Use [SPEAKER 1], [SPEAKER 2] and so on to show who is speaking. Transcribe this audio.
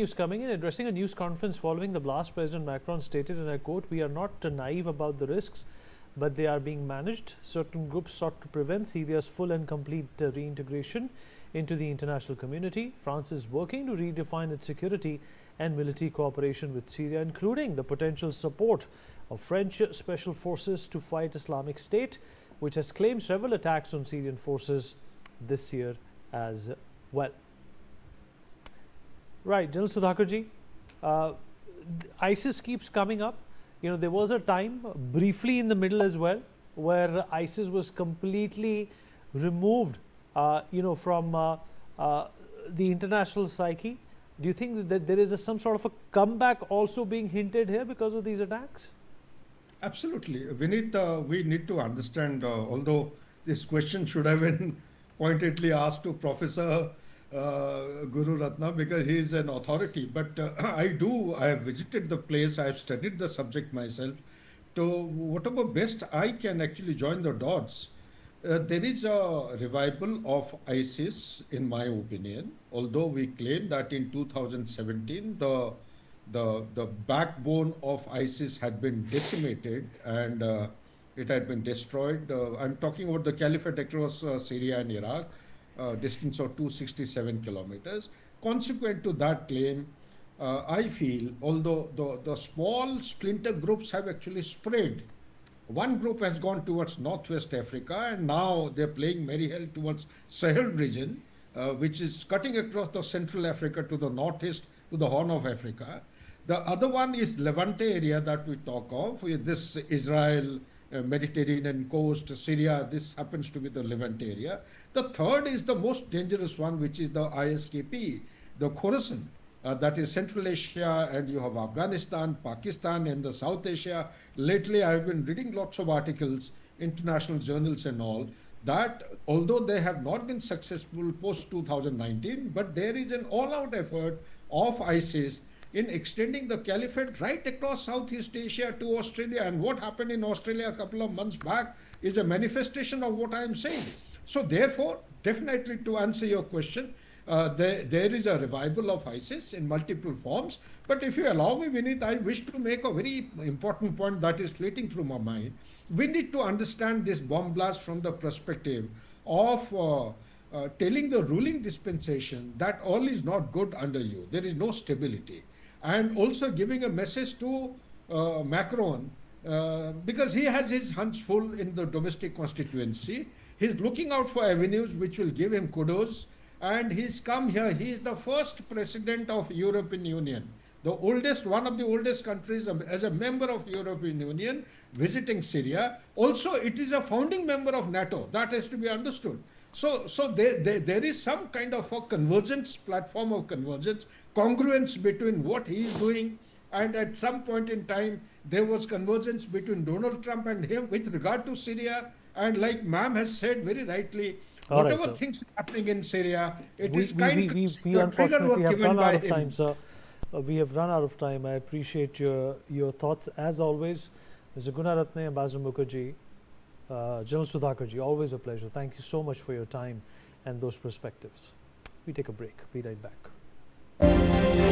[SPEAKER 1] News coming in. Addressing a news conference following the blast, President Macron stated, and I quote, "We are not naive about the risks, but they are being managed. Certain groups sought to prevent Syria's full and complete reintegration into the international community. France is working to redefine its security and military cooperation with Syria, including the potential support of French special forces to fight Islamic State, which has claimed several attacks on Syrian forces this year as well." Right, General Sudhakarji, ISIS keeps coming up. There was a time briefly in the middle as well where ISIS was completely removed, from the international psyche. Do you think that there is some sort of a comeback also being hinted here because of these attacks?
[SPEAKER 2] Absolutely. We need to understand, although this question should have been pointedly asked to Professor Guru Ratna, because he is an authority. But I have visited the place, I have studied the subject myself. So whatever best I can actually join the dots, there is a revival of ISIS, in my opinion, although we claim that in 2017 the backbone of ISIS had been decimated and it had been destroyed. I'm talking about the caliphate across Syria and Iraq, distance of 267 kilometers. Consequent to that claim, I feel, although the small splinter groups have actually spread, one group has gone towards Northwest Africa and now they're playing merry hell towards Sahel region, which is cutting across the Central Africa to the northeast to the Horn of Africa. The other one is Levante area that we talk of, with this Israel, Mediterranean coast, Syria, this happens to be the Levante area. The third is the most dangerous one, which is the ISKP, the Khorasan, that is Central Asia, and you have Afghanistan, Pakistan, and the South Asia. Lately, I have been reading lots of articles, international journals and all, that although they have not been successful post-2019, but there is an all-out effort of ISIS in extending the caliphate right across Southeast Asia to Australia. And what happened in Australia a couple of months back is a manifestation of what I am saying. So therefore, definitely to answer your question, there is a revival of ISIS in multiple forms. But if you allow me, Vineet, I wish to make a very important point that is flitting through my mind. We need to understand this bomb blast from the perspective of telling the ruling dispensation that all is not good under you. There is no stability. And also giving a message to Macron, because he has his hands full in the domestic constituency. He's looking out for avenues which will give him kudos. And he's come here. He is the first president of European Union, one of the oldest countries as a member of European Union, visiting Syria. Also, it is a founding member of NATO. That has to be understood. So there is some kind of a convergence, platform of convergence, congruence between what he is doing, and at some point in time, there was convergence between Donald Trump and him with regard to Syria. And like ma'am has said very rightly, whatever
[SPEAKER 1] right,
[SPEAKER 2] things happening in Syria, it is
[SPEAKER 1] we unfortunately have run out of time, sir. We have run out of time. I appreciate your thoughts as always. Mr. Gunaratne, Ambassador Mukherjee, General Sudhakarji, always a pleasure. Thank you so much for your time and those perspectives. We take a break. Be right back.